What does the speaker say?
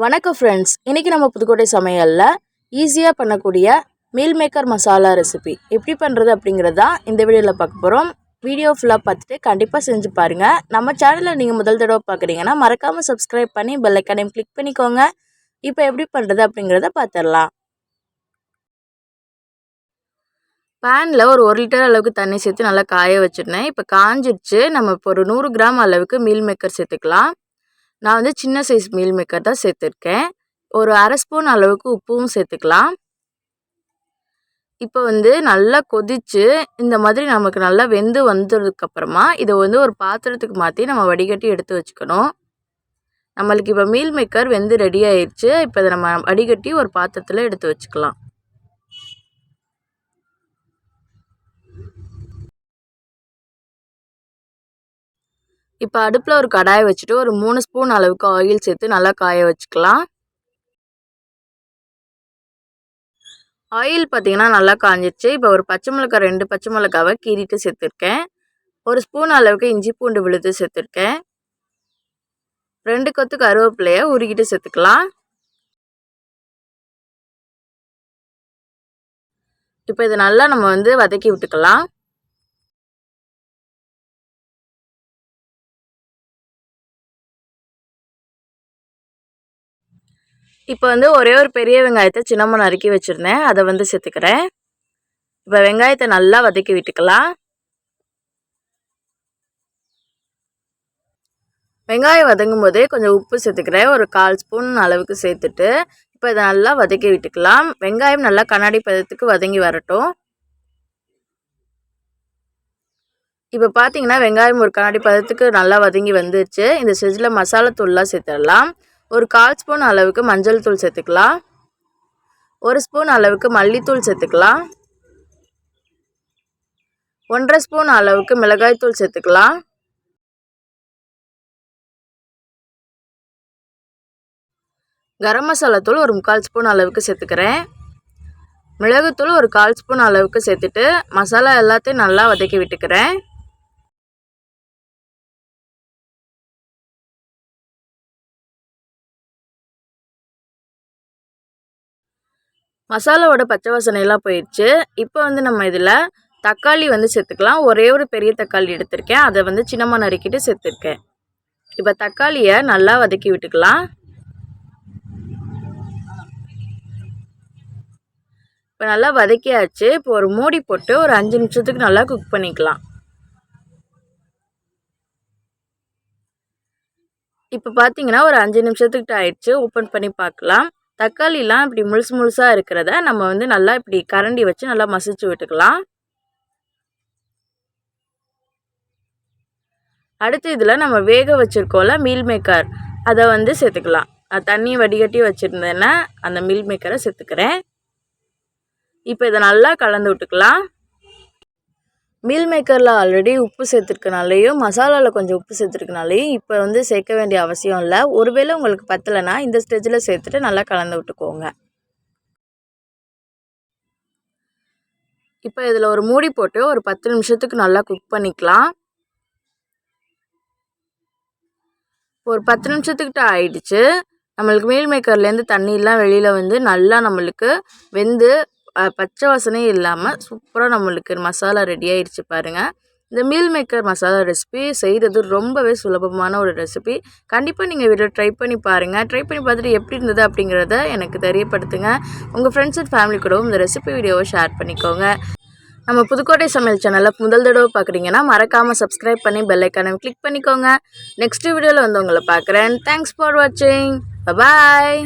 வணக்கம் ஃப்ரெண்ட்ஸ், இன்றைக்கி நம்ம புதுக்கோட்டை சமையலில் ஈஸியாக பண்ணக்கூடிய மீல் மேக்கர் மசாலா ரெசிபி எப்படி பண்ணுறது அப்படிங்கிறது தான் இந்த வீடியோவில் பார்க்க போகிறோம். வீடியோ ஃபுல்லாக பார்த்துட்டு கண்டிப்பாக செஞ்சு பாருங்கள். நம்ம சேனலில் நீங்கள் முதல் தடவை பார்க்குறீங்கன்னா மறக்காமல் சப்ஸ்கிரைப் பண்ணி பெல் ஐக்கானையும் கிளிக் பண்ணிக்கோங்க. இப்போ எப்படி பண்ணுறது அப்படிங்கிறத பார்த்துடலாம். பேனில் ஒரு 1 லிட்டர் அளவுக்கு தண்ணி சேர்த்து நல்லா காய வச்சுருந்தேன். இப்போ காஞ்சிடுச்சு. நம்ம இப்போ ஒரு 100 கிராம் அளவுக்கு மீல் மேக்கர் சேர்த்துக்கலாம். நான் வந்து சின்ன சைஸ் மீல் மேக்கர் தான் சேர்த்துருக்கேன். ஒரு அரை ஸ்பூன் அளவுக்கு உப்பும் சேர்த்துக்கலாம். இப்போ வந்து நல்லா கொதித்து இந்த மாதிரி நமக்கு நல்லா வெந்து வந்ததுக்கப்புறமா இதை வந்து ஒரு பாத்திரத்துக்கு மாற்றி நம்ம வடிகட்டி எடுத்து வச்சுக்கணும். நம்மளுக்கு இப்போ மீல் மேக்கர் வெந்து ரெடி ஆயிடுச்சு. இப்போ இதை நம்ம வடிகட்டி ஒரு பாத்திரத்தில் எடுத்து வச்சுக்கலாம். இப்போ அடுப்பில் ஒரு கடாயை வச்சுட்டு ஒரு 3 ஸ்பூன் அளவுக்கு ஆயில் சேர்த்து நல்லா காய வச்சுக்கலாம். ஆயில் பார்த்திங்கன்னா நல்லா காஞ்சிடுச்சு. இப்போ ஒரு பச்சை மிளகாய் 2 பச்சை மிளகாவை கீறிட்டு சேர்த்துருக்கேன். ஒரு ஸ்பூன் அளவுக்கு இஞ்சி பூண்டு விழுது சேர்த்துருக்கேன். 2 கொத்து கருவேப்பிலையை உருகிட்டு சேர்த்துக்கலாம். இப்போ இதை நல்லா நம்ம வந்து வதக்கி விட்டுக்கலாம். இப்போ வந்து ஒரே ஒரு பெரிய வெங்காயத்தை சின்னமாக நறுக்கி வச்சுருந்தேன். அதை வந்து சேர்த்துக்கிறேன். இப்போ வெங்காயத்தை நல்லா வதக்கி விட்டுக்கலாம். வெங்காயம் வதங்கும் போதே கொஞ்சம் உப்பு சேர்த்துக்கிறேன். ஒரு 1/4 ஸ்பூன் அளவுக்கு சேர்த்துட்டு இப்போ இதை நல்லா வதக்கி விட்டுக்கலாம். வெங்காயம் நல்லா கண்ணாடி பதத்துக்கு வதங்கி வரட்டும். இப்போ பார்த்தீங்கன்னா வெங்காயம் ஒரு கண்ணாடி பதத்துக்கு நல்லா வதங்கி வந்துருச்சு. இந்த ஸ்டேஜில் மசாலா தூள்லாம் சேர்த்துடலாம். ஒரு 1/4 ஸ்பூன் அளவுக்கு மஞ்சள் தூள் சேர்த்துக்கலாம். 1 ஸ்பூன் அளவுக்கு மல்லித்தூள் சேர்த்துக்கலாம். 1/2 ஸ்பூன் அளவுக்கு மிளகாய் தூள் சேர்த்துக்கலாம். கரம் மசாலா தூள் ஒரு 3/4 ஸ்பூன் அளவுக்கு சேர்த்துக்கிறேன். மிளகுத்தூள் ஒரு 1/4 ஸ்பூன் அளவுக்கு சேர்த்துட்டு மசாலா எல்லாத்தையும் நல்லா வதக்கி விட்டுக்கிறேன். மசாலாவோட பச்சை வாசனையெல்லாம் போயிடுச்சு. இப்போ வந்து நம்ம இதில் தக்காளி வந்து சேர்த்துக்கலாம். ஒரே ஒரு பெரிய தக்காளி எடுத்திருக்கேன். அதை வந்து சின்னமாக நறுக்கிட்டு சேர்த்துருக்கேன். இப்போ தக்காளியை நல்லா வதக்கி விட்டுக்கலாம். இப்போ நல்லா வதக்கியாச்சு. இப்போ ஒரு மூடி போட்டு ஒரு 5 நிமிஷத்துக்கு நல்லா குக் பண்ணிக்கலாம். இப்போ பார்த்தீங்கன்னா ஒரு 5 நிமிஷத்துக்கிட்ட ஆயிடுச்சு. ஓப்பன் பண்ணி பார்க்கலாம். தக்காளிலாம் இப்படி முழுசாக இருக்கிறத நம்ம வந்து நல்லா இப்படி கரண்டி வச்சு நல்லா மசிச்சு விட்டுக்கலாம். அடுத்து இதில் நம்ம வேக வச்சுருக்கோம்ல மீல் மேக்கர், அதை வந்து சேர்த்துக்கலாம். தண்ணி வடிகட்டி வச்சுருந்தேன்னா அந்த மீல் மேக்கரை சேர்த்துக்கிறேன். இப்போ இதை நல்லா கலந்து விட்டுக்கலாம். மீல் மேக்கரில் ஆல்ரெடி உப்பு சேர்த்துருக்கனாலையும் மசாலாவில் கொஞ்சம் உப்பு சேர்த்துருக்கனாலையும் இப்போ வந்து சேர்க்க வேண்டிய அவசியம் இல்லை. ஒருவேளை உங்களுக்கு பத்தலைன்னா இந்த ஸ்டேஜில் சேர்த்துட்டு நல்லா கலந்து விட்டுக்கோங்க. இப்போ இதில் ஒரு மூடி போட்டு ஒரு 10 நிமிஷத்துக்கு நல்லா குக் பண்ணிக்கலாம். ஒரு 10 நிமிஷத்துக்கிட்ட ஆயிடுச்சு. நம்மளுக்கு மீல் மேக்கர்லேருந்து தண்ணியெலாம் வெளியில் வந்து நல்லா நம்மளுக்கு வெந்து பச்சை வாசனையும் இல்லாமல் சூப்பராக நம்மளுக்கு மசாலா ரெடி ஆகிடுச்சு பாருங்கள். இந்த மீல் மேக்கர் மசாலா ரெசிபி செய்கிறது ரொம்பவே சுலபமான ஒரு ரெசிபி. கண்டிப்பாக நீங்கள் வீடியோ ட்ரை பண்ணி பாருங்கள். ட்ரை பண்ணி பார்த்துட்டு எப்படி இருந்தது அப்படிங்கிறத எனக்கு தெரியப்படுத்துங்க. உங்கள் ஃப்ரெண்ட்ஸ் அண்ட் ஃபேமிலி கூடவும் இந்த ரெசிபி வீடியோவை ஷேர் பண்ணிக்கோங்க. நம்ம புதுக்கோட்டை சமையல் சேனலை முதல் தடவை பார்க்குறீங்கன்னா மறக்காமல் சப்ஸ்கிரைப் பண்ணி பெல் ஐக்கானை கிளிக் பண்ணிக்கோங்க. நெக்ஸ்ட் வீடியோவில் வந்து உங்களை பார்க்குறேன். தேங்க்ஸ் ஃபார் வாட்சிங். பாய்.